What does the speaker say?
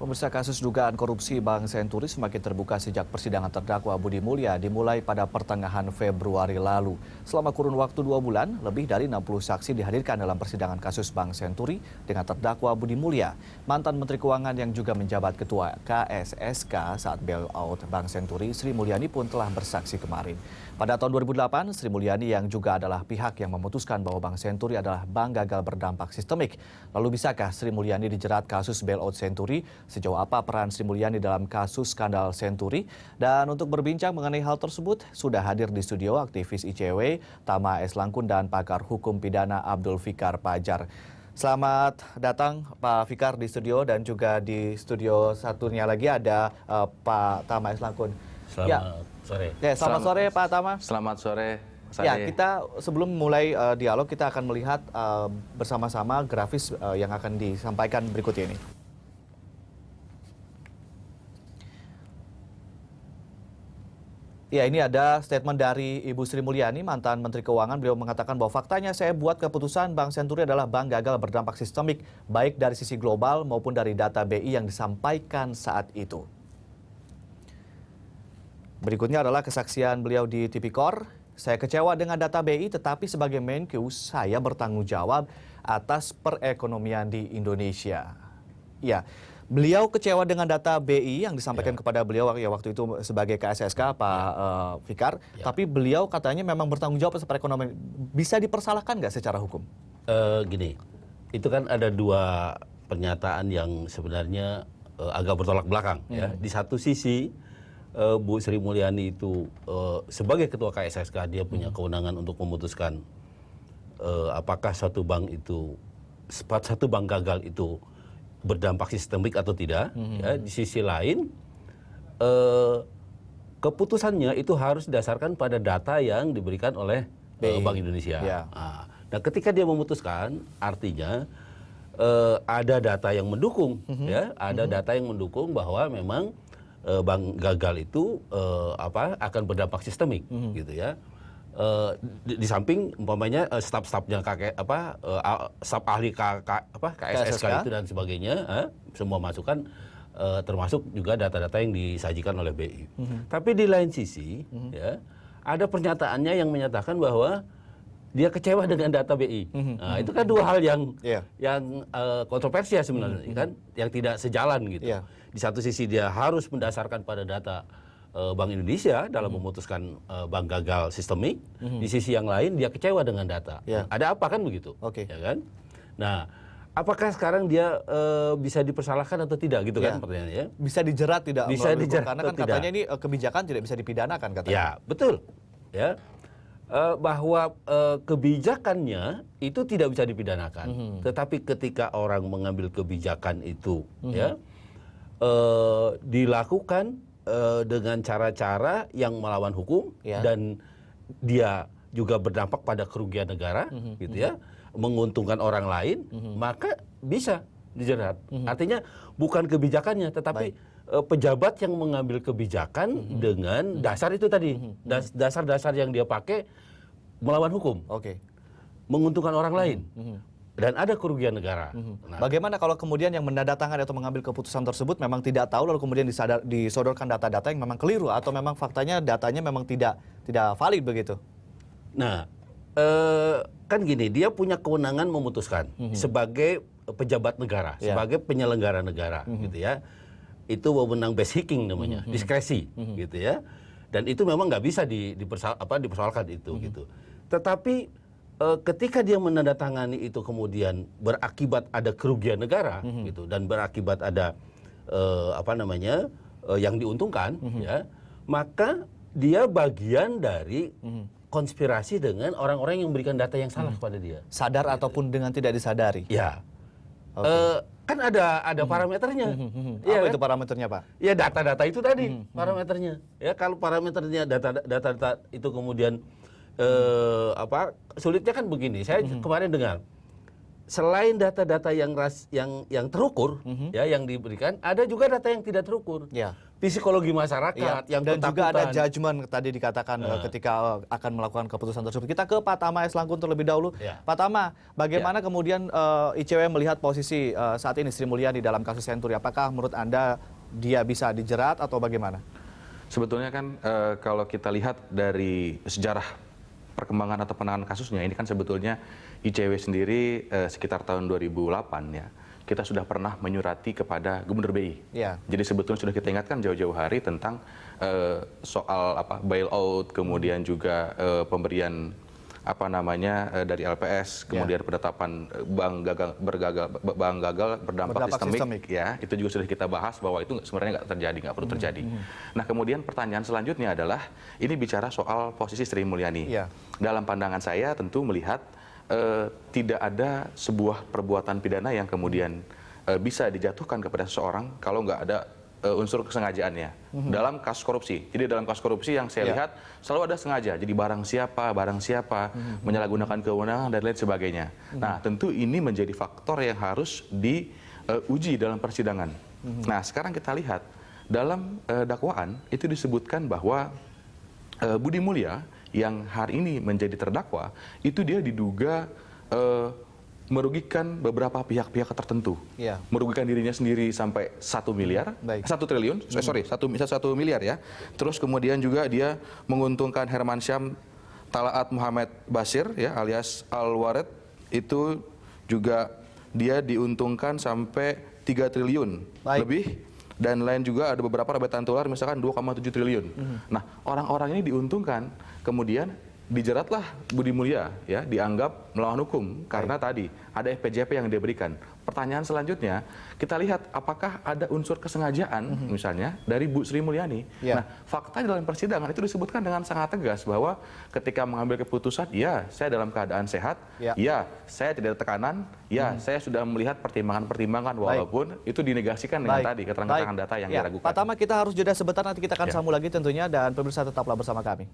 Pemirsa, kasus dugaan korupsi Bank Senturi semakin terbuka sejak persidangan terdakwa Budi Mulya dimulai pada pertengahan Februari lalu. Selama kurun waktu 2 bulan, lebih dari 60 saksi dihadirkan dalam persidangan kasus Bank Senturi dengan terdakwa Budi Mulya. Mantan Menteri Keuangan yang juga menjabat Ketua KSSK saat bailout Bank Senturi, Sri Mulyani pun telah bersaksi kemarin. Pada tahun 2008, Sri Mulyani yang juga adalah pihak yang memutuskan bahwa Bank Senturi adalah bank gagal berdampak sistemik. Lalu bisakah Sri Mulyani dijerat kasus bailout Senturi? Sejauh apa peran Sri Mulyani dalam kasus skandal Senturi? Dan untuk berbincang mengenai hal tersebut, sudah hadir di studio aktivis ICW, Tama S. Langkun, dan pakar hukum pidana Abdul Fikar Pajar. Selamat datang Pak Fikar di studio, dan juga di studio satunya lagi ada Pak Tama S. Langkun. Selamat sore. Ya, selamat sore Pak Tama. Selamat sore. Ya, kita sebelum mulai dialog kita akan melihat bersama-sama grafis yang akan disampaikan berikut ini. Ya, ini ada statement dari Ibu Sri Mulyani, mantan Menteri Keuangan. Beliau mengatakan bahwa faktanya saya buat keputusan Bank Senturi adalah bank gagal berdampak sistemik, baik dari sisi global maupun dari data BI yang disampaikan saat itu. Berikutnya adalah kesaksian beliau di Tipikor. Saya kecewa dengan data BI, tetapi sebagai Menq saya bertanggung jawab atas perekonomian di Indonesia. Ya, beliau kecewa dengan data BI yang disampaikan kepada beliau ya waktu itu sebagai KSSK, Pak Fikar. Tapi beliau katanya memang bertanggung jawab atas perekonomian. Bisa dipersalahkan nggak secara hukum? Gini, itu kan ada dua pernyataan yang sebenarnya agak bertolak belakang. Ya. Di satu sisi, Bu Sri Mulyani itu sebagai ketua KSSK dia punya kewenangan untuk memutuskan apakah satu bank gagal itu berdampak sistemik atau tidak. Ya, di sisi lain keputusannya itu harus didasarkan pada data yang diberikan oleh Bank Indonesia. Nah, ketika dia memutuskan, artinya ada data yang mendukung, ya, ada data yang mendukung bahwa memang bank gagal itu akan berdampak sistemik, gitu ya. Di samping umpamanya staf-stafnya staf ahli KSSK itu dan sebagainya, semua masukan termasuk juga data-data yang disajikan oleh BI. Tapi di lain sisi, ya, ada pernyataannya yang menyatakan bahwa dia kecewa dengan data BI. Nah, itu kan dua hal yang kontroversial sebenarnya, kan, yang tidak sejalan gitu. Di satu sisi dia harus mendasarkan pada data Bank Indonesia dalam memutuskan bank gagal sistemik. Di sisi yang lain dia kecewa dengan data. Ada apa kan begitu? Ya kan? Nah, apakah sekarang dia bisa dipersalahkan atau tidak gitu kan pertanyaannya? Bisa dijerat tidak? Bisa dijerat karena kan katanya ini kebijakan tidak bisa dipidanakan katanya. Ya, betul. Ya. Bahwa kebijakannya itu tidak bisa dipidanakan. Tetapi ketika orang mengambil kebijakan itu ya dilakukan dengan cara-cara yang melawan hukum dan dia juga berdampak pada kerugian negara, gitu ya, menguntungkan orang lain, maka bisa dijerat. Artinya bukan kebijakannya, tetapi pejabat yang mengambil kebijakan dengan dasar itu tadi, dasar-dasar yang dia pakai melawan hukum, menguntungkan orang lain. Dan ada kerugian negara. Nah, bagaimana kalau kemudian yang menandatangani atau mengambil keputusan tersebut memang tidak tahu, lalu kemudian disodorkan data-data yang memang keliru atau memang faktanya datanya memang tidak valid begitu? Nah, kan gini, dia punya kewenangan memutuskan sebagai pejabat negara, sebagai penyelenggara negara, gitu ya. Itu wewenang basic namanya, diskresi, gitu ya. Dan itu memang nggak bisa dipersoalkan itu, gitu. Tetapi ketika dia menandatangani itu kemudian berakibat ada kerugian negara, gitu, dan berakibat ada yang diuntungkan, ya, maka dia bagian dari konspirasi dengan orang-orang yang memberikan data yang salah kepada dia. Sadar gitu, ataupun dengan tidak disadari. Ya, kan ada parameternya. Apa itu parameternya, Pak? Ya, data-data itu tadi parameternya. Ya, kalau parameternya data-data itu kemudian sulitnya kan begini. Saya kemarin dengar, selain data-data yang terukur, ya, yang diberikan, ada juga data yang tidak terukur. psikologi masyarakat yang dan juga ada ketakutan. judgement tadi dikatakan ketika akan melakukan keputusan tersebut. Kita ke Pak Tama S. Langkun terlebih dahulu. Pak Tama, bagaimana kemudian ICW melihat posisi saat ini Sri Mulyani dalam kasus Senturi? Apakah menurut Anda dia bisa dijerat atau bagaimana? Sebetulnya kan kalau kita lihat dari sejarah perkembangan atau penanganan kasusnya, ini kan sebetulnya ICW sendiri sekitar tahun 2008 ya, kita sudah pernah menyurati kepada Gubernur BI. Ya. Jadi sebetulnya sudah kita ingatkan jauh-jauh hari tentang soal bailout, kemudian juga pemberian dari LPS, kemudian penetapan bank gagal berdampak sistemik ya, itu juga sudah kita bahas bahwa itu sebenarnya nggak perlu terjadi. Nah kemudian pertanyaan selanjutnya adalah ini bicara soal posisi Sri Mulyani. Dalam pandangan saya tentu melihat tidak ada sebuah perbuatan pidana yang kemudian bisa dijatuhkan kepada seseorang kalau nggak ada unsur kesengajaannya dalam kasus korupsi. Jadi dalam kasus korupsi yang saya lihat selalu ada sengaja. Jadi barang siapa menyalahgunakan kewenangan dan lain sebagainya. Nah tentu ini menjadi faktor yang harus diuji dalam persidangan. Nah sekarang kita lihat dalam dakwaan itu disebutkan bahwa Budi Mulya yang hari ini menjadi terdakwa itu dia diduga merugikan beberapa pihak-pihak tertentu, merugikan dirinya sendiri sampai 1 miliar, 1 triliun, 1 miliar ya. Terus kemudian juga dia menguntungkan Herman Syam, Talaat Muhammad Basir ya alias Al-Warid itu juga dia diuntungkan sampai 3 triliun lebih. Dan lain juga ada beberapa rabetan tular misalkan 2,7 triliun. Nah orang-orang ini diuntungkan, kemudian dijeratlah Budi Mulya ya, dianggap melawan hukum karena tadi ada FPJP yang dia berikan. Pertanyaan selanjutnya, kita lihat apakah ada unsur kesengajaan misalnya dari Bu Sri Mulyani. Nah, fakta dalam persidangan itu disebutkan dengan sangat tegas bahwa ketika mengambil keputusan, ya saya dalam keadaan sehat, ya saya tidak ada tekanan, ya saya sudah melihat pertimbangan-pertimbangan walaupun itu dinegasikan dengan tadi keterangan-keterangan data yang diragukan. Pak Tama, kita harus jeda sebentar, nanti kita akan sambung lagi tentunya, dan pemirsa tetaplah bersama kami.